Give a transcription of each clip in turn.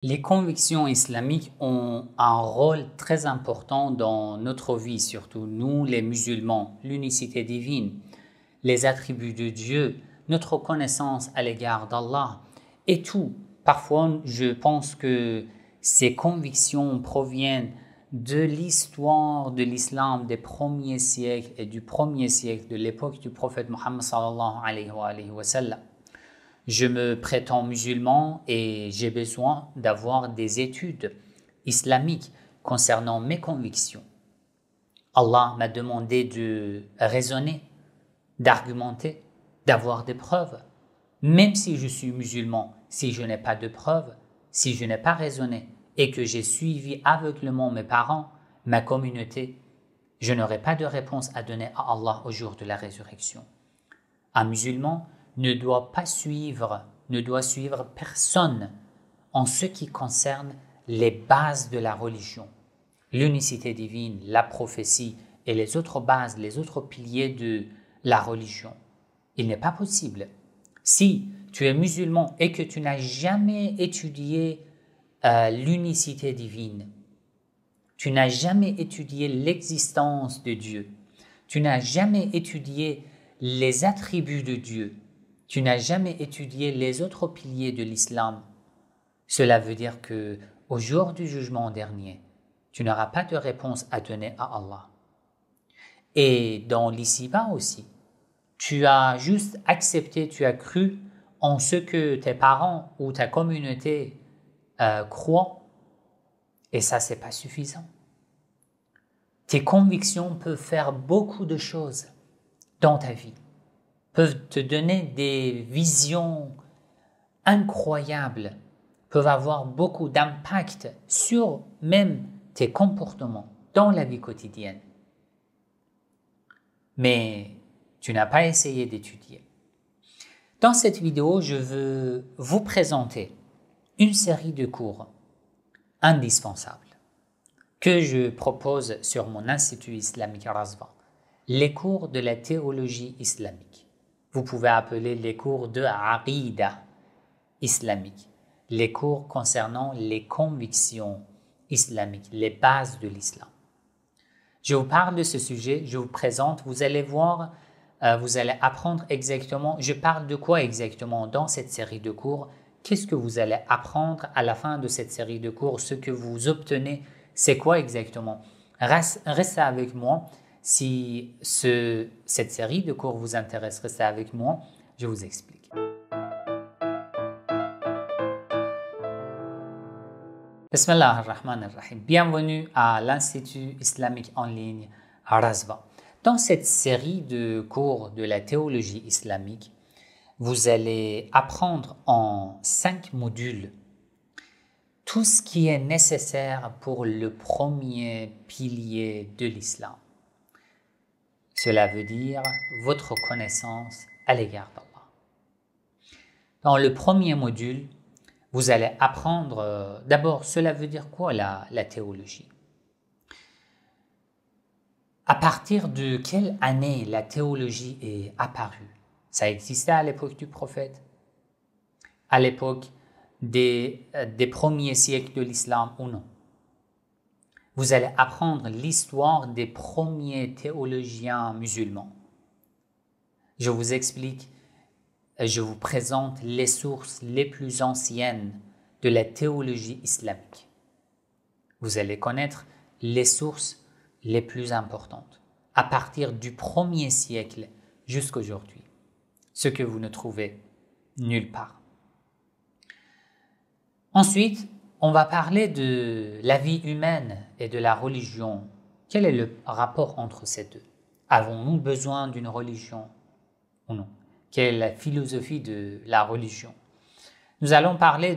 Les convictions islamiques ont un rôle très important dans notre vie, surtout nous les musulmans, l'unicité divine, les attributs de Dieu, notre connaissance à l'égard d'Allah et tout. Parfois, je pense que ces convictions proviennent de l'histoire de l'islam des premiers siècles et du premier siècle de l'époque du prophète Mohammed sallallahu alayhi wa sallam. Je me prétends musulman et j'ai besoin d'avoir des études islamiques concernant mes convictions. Allah m'a demandé de raisonner, d'argumenter, d'avoir des preuves. Même si je suis musulman, si je n'ai pas de preuves, si je n'ai pas raisonné et que j'ai suivi aveuglément mes parents, ma communauté, je n'aurai pas de réponse à donner à Allah au jour de la résurrection. Un musulman ne doit suivre personne en ce qui concerne les bases de la religion, l'unicité divine, la prophétie et les autres bases, les autres piliers de la religion. Il n'est pas possible. Si tu es musulman et que tu n'as jamais étudié l'unicité divine, tu n'as jamais étudié l'existence de Dieu, tu n'as jamais étudié les attributs de Dieu, tu n'as jamais étudié les autres piliers de l'islam, cela veut dire que au jour du jugement dernier, tu n'auras pas de réponse à donner à Allah. Et dans l'ici-bas aussi, tu as juste accepté, tu as cru en ce que tes parents ou ta communauté croient, et ça, c'est pas suffisant. Tes convictions peuvent faire beaucoup de choses dans ta vie, peuvent te donner des visions incroyables, peuvent avoir beaucoup d'impact sur même tes comportements dans la vie quotidienne. Mais tu n'as pas essayé d'étudier. Dans cette vidéo, je veux vous présenter une série de cours indispensables que je propose sur mon Institut islamique Razva, les cours de la théologie islamique. Vous pouvez appeler les cours de Aqida islamique, les cours concernant les convictions islamiques, les bases de l'islam. Je vous parle de ce sujet, je vous présente, vous allez voir, vous allez apprendre exactement, je parle de quoi exactement dans cette série de cours, qu'est-ce que vous allez apprendre à la fin de cette série de cours, ce que vous obtenez, c'est quoi exactement. Restez avec moi. Si cette série de cours vous intéresse, restez avec moi, je vous explique. Bismillah ar-Rahman ar-Rahim. Bienvenue à l'Institut islamique en ligne Razva. Dans cette série de cours de la théologie islamique, vous allez apprendre en 5 modules tout ce qui est nécessaire pour le premier pilier de l'islam. Cela veut dire votre connaissance à l'égard d'Allah. Dans le premier module, vous allez apprendre, d'abord, cela veut dire quoi la théologie? À partir de quelle année la théologie est apparue? Ça existait à l'époque du prophète? À l'époque des premiers siècles de l'islam ou non? Vous allez apprendre l'histoire des premiers théologiens musulmans. Je vous explique, je vous présente les sources les plus anciennes de la théologie islamique. Vous allez connaître les sources les plus importantes à partir du premier siècle jusqu'à aujourd'hui, ce que vous ne trouvez nulle part. Ensuite, on va parler de la vie humaine et de la religion. Quel est le rapport entre ces deux? Avons-nous besoin d'une religion ou non? Quelle est la philosophie de la religion? Nous allons parler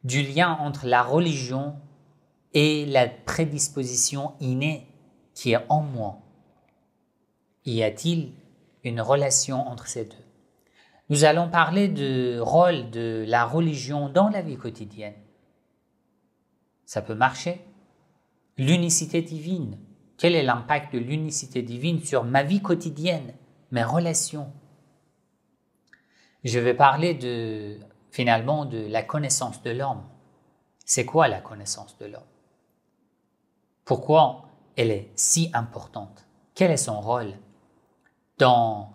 du lien entre la religion et la prédisposition innée qui est en moi. Y a-t-il une relation entre ces deux? Nous allons parler du rôle de la religion dans la vie quotidienne. Ça peut marcher. L'unicité divine. Quel est l'impact de l'unicité divine sur ma vie quotidienne, mes relations? Je vais parler finalement de la connaissance de l'homme. C'est quoi la connaissance de l'homme? Pourquoi elle est si importante? Quel est son rôle dans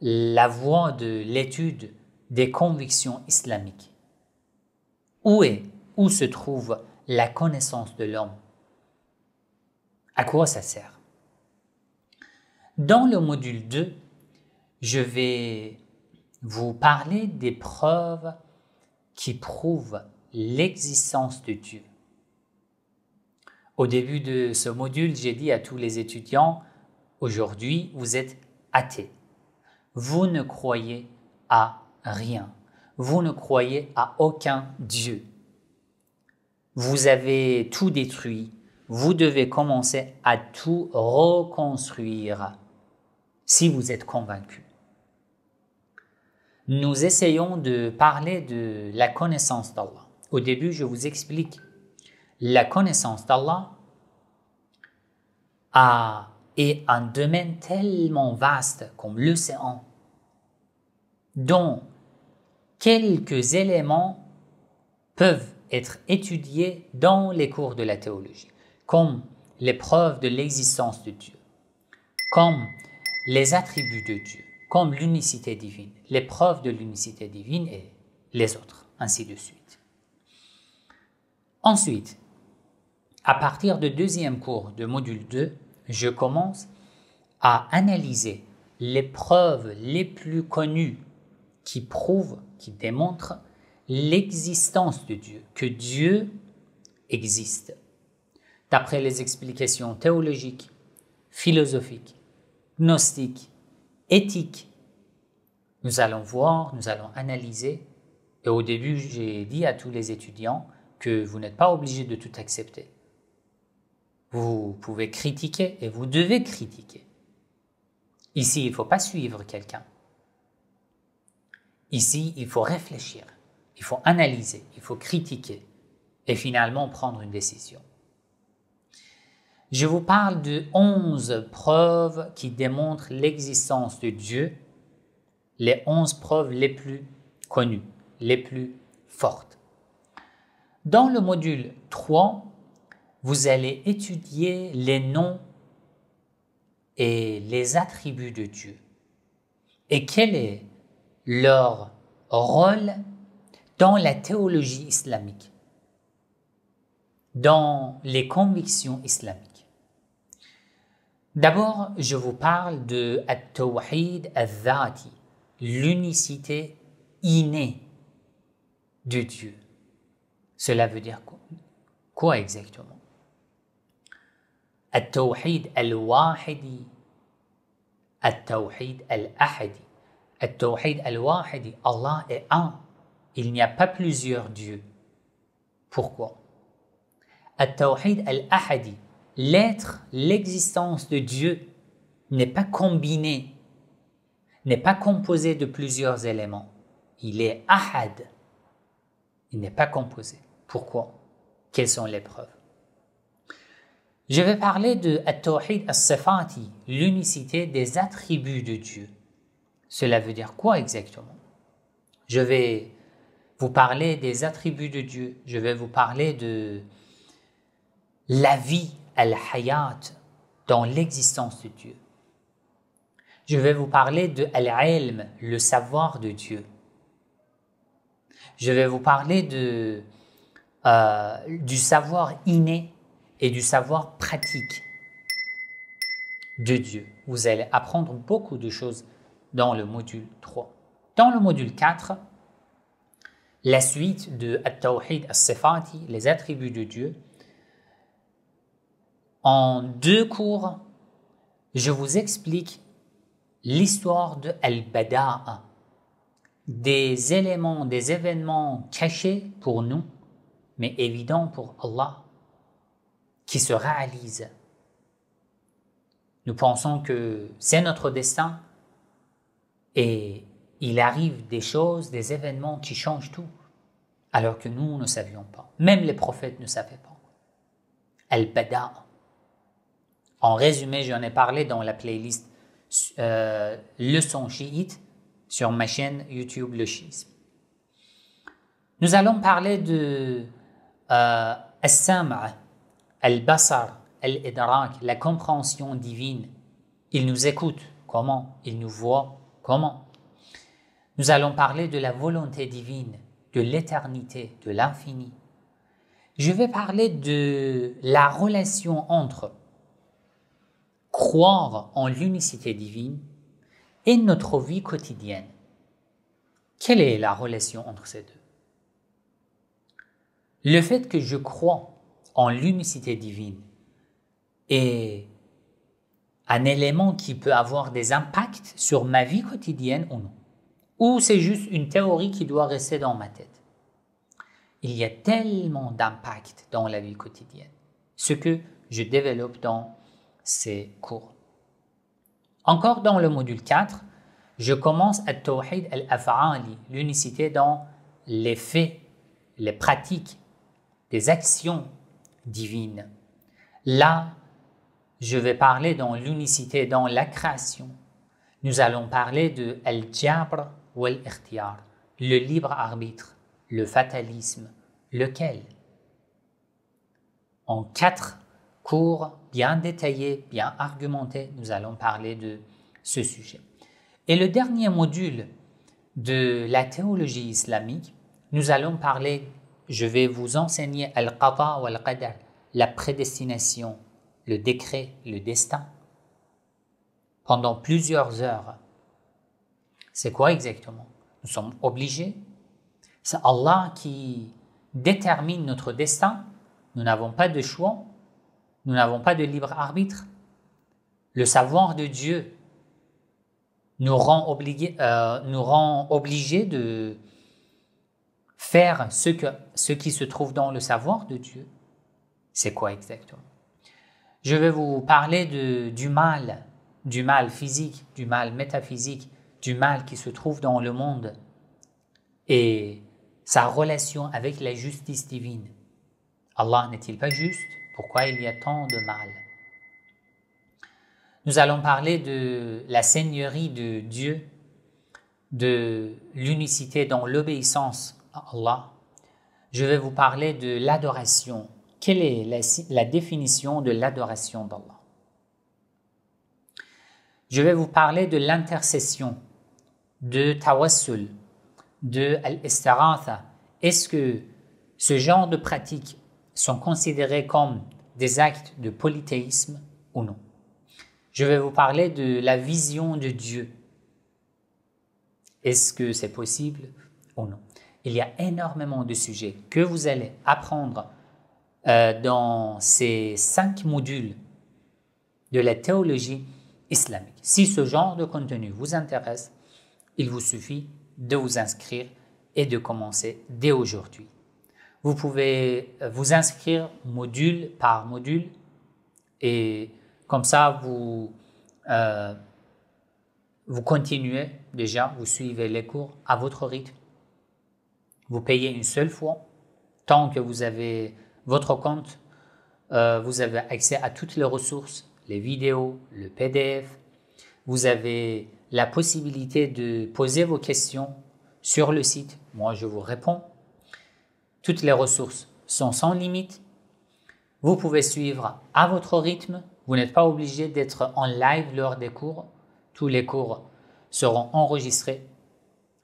la voie de l'étude des convictions islamiques? Où se trouve la connaissance de l'homme? À quoi ça sert? Dans le module 2, je vais vous parler des preuves qui prouvent l'existence de Dieu. Au début de ce module, j'ai dit à tous les étudiants, aujourd'hui, vous êtes athées. Vous ne croyez à rien. Vous ne croyez à aucun Dieu. Vous avez tout détruit. Vous devez commencer à tout reconstruire si vous êtes convaincus. Nous essayons de parler de la connaissance d'Allah. Au début, je vous explique. La connaissance d'Allah est un domaine tellement vaste comme l'océan, dont quelques éléments peuvent être étudiés dans les cours de la théologie, comme les preuves de l'existence de Dieu, comme les attributs de Dieu, comme l'unicité divine, les preuves de l'unicité divine et les autres, ainsi de suite. Ensuite, à partir du deuxième cours de module 2, je commence à analyser les preuves les plus connues qui prouvent, qui démontrent l'existence de Dieu, que Dieu existe. D'après les explications théologiques, philosophiques, gnostiques, éthiques, nous allons voir, nous allons analyser. Et au début, j'ai dit à tous les étudiants que vous n'êtes pas obligés de tout accepter. Vous pouvez critiquer et vous devez critiquer. Ici, il ne faut pas suivre quelqu'un. Ici, il faut réfléchir, il faut analyser, il faut critiquer et finalement prendre une décision. Je vous parle de 11 preuves qui démontrent l'existence de Dieu, les 11 preuves les plus connues, les plus fortes. Dans le module 3, vous allez étudier les noms et les attributs de Dieu et quel est leur rôle dans la théologie islamique, dans les convictions islamiques. D'abord, je vous parle de At-Tawhid al-Dhati, l'unicité innée de Dieu. Cela veut dire quoi exactement? At-Tawhid al-Wahidi, At-Tawhid al-Ahadi. At-Tawhid al-Wahidi, Allah est un. Il n'y a pas plusieurs dieux. Pourquoi? At-Tawhid al-Ahadi, l'être, l'existence de Dieu n'est pas combiné, n'est pas composé de plusieurs éléments. Il est ahad. Il n'est pas composé. Pourquoi? Quelles sont les preuves? Je vais parler de At-Tawhid al-Sifati, l'unicité des attributs de Dieu. Cela veut dire quoi exactement? Je vais vous parler des attributs de Dieu. Je vais vous parler de la vie, al-hayat, dans l'existence de Dieu. Je vais vous parler de al-ilm, le savoir de Dieu. Je vais vous parler du savoir inné et du savoir pratique de Dieu. Vous allez apprendre beaucoup de choses dans le module 3. Dans le module 4, la suite de At-Tawhid al-Sifati, les attributs de Dieu. En 2 cours, je vous explique l'histoire de Al-Bada'a, des éléments, des événements cachés pour nous, mais évidents pour Allah, qui se réalisent. Nous pensons que c'est notre destin et il arrive des choses, des événements qui changent tout, alors que nous ne savions pas. Même les prophètes ne savaient pas. Al-Bada'a. En résumé, j'en ai parlé dans la playlist Leçon chiite sur ma chaîne YouTube Le Chiisme. Nous allons parler de Al-Sam', Al-Basar, Al-Idrak, la compréhension divine. Il nous écoute. Comment? Il nous voit. Comment? Nous allons parler de la volonté divine, de l'éternité, de l'infini. Je vais parler de la relation entre croire en l'unicité divine et notre vie quotidienne. Quelle est la relation entre ces deux? Le fait que je crois en l'unicité divine est un élément qui peut avoir des impacts sur ma vie quotidienne ou non? Ou c'est juste une théorie qui doit rester dans ma tête? Il y a tellement d'impact dans la vie quotidienne, ce que je développe dans ces cours. Encore dans le module 4, je commence à Tawhid al-Af'ali, l'unicité dans les faits, les pratiques, des actions divines. Là, je vais parler dans l'unicité dans la création. Nous allons parler de al-Jabr ou al-Ikhtiyar, le libre arbitre, le fatalisme, lequel? En 4 cours bien détaillés, bien argumentés, nous allons parler de ce sujet. Et le dernier module de la théologie islamique, nous allons parler, je vais vous enseigner al-Qada wa al-Qadar, la prédestination, le décret, le destin, pendant plusieurs heures. C'est quoi exactement? Nous sommes obligés. C'est Allah qui détermine notre destin. Nous n'avons pas de choix. Nous n'avons pas de libre arbitre. Le savoir de Dieu nous rend obligés de faire ce qui se trouve dans le savoir de Dieu. C'est quoi exactement? Je vais vous parler du mal physique, du mal métaphysique, du mal qui se trouve dans le monde et sa relation avec la justice divine. Allah n'est-il pas juste? Pourquoi il y a tant de mal? Nous allons parler de la seigneurie de Dieu, de l'unicité dans l'obéissance à Allah. Je vais vous parler de l'adoration. Quelle est la définition de l'adoration d'Allah? Je vais vous parler de l'intercession, de tawassul, de al-istiratha. Est-ce que ce genre de pratiques sont considérées comme des actes de polythéisme ou non? Je vais vous parler de la vision de Dieu. Est-ce que c'est possible ou non? Il y a énormément de sujets que vous allez apprendre dans ces 5 modules de la théologie islamique. Si ce genre de contenu vous intéresse, il vous suffit de vous inscrire et de commencer dès aujourd'hui. Vous pouvez vous inscrire module par module et comme ça vous continuez déjà, vous suivez les cours à votre rythme. Vous payez une seule fois. Tant que vous avez votre compte, vous avez accès à toutes les ressources, les vidéos, le PDF. Vous avez la possibilité de poser vos questions sur le site. Moi, je vous réponds. Toutes les ressources sont sans limite. Vous pouvez suivre à votre rythme. Vous n'êtes pas obligé d'être en live lors des cours. Tous les cours seront enregistrés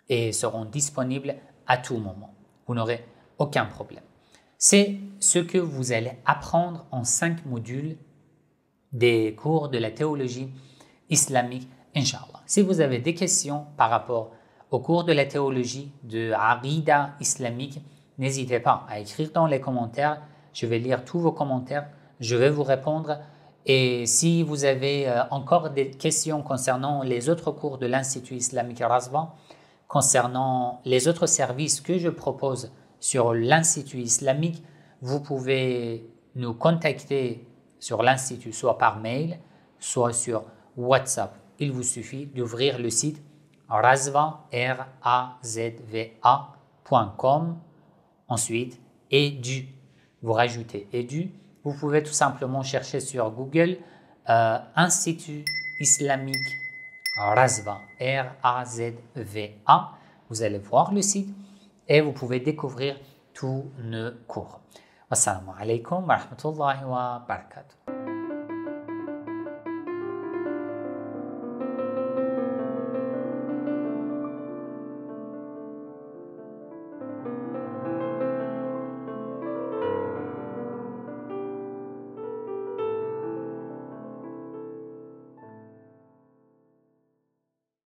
et seront disponibles à tout moment. Vous n'aurez aucun problème. C'est ce que vous allez apprendre en 5 modules des cours de la théologie islamique, Inch'Allah. Si vous avez des questions par rapport au cours de la théologie de Aqida islamique, n'hésitez pas à écrire dans les commentaires. Je vais lire tous vos commentaires, je vais vous répondre. Et si vous avez encore des questions concernant les autres cours de l'Institut islamique Razvan, concernant les autres services que je propose sur l'Institut islamique, vous pouvez nous contacter sur l'Institut, soit par mail, soit sur WhatsApp. Il vous suffit d'ouvrir le site razva, razva.com, ensuite edu. Vous rajoutez edu. Vous pouvez tout simplement chercher sur Google Institut islamique Razva, R-A-Z-V-A. Vous allez voir le site et vous pouvez découvrir tous nos cours. Assalamu alaikum wa rahmatullahi wa barakatuh.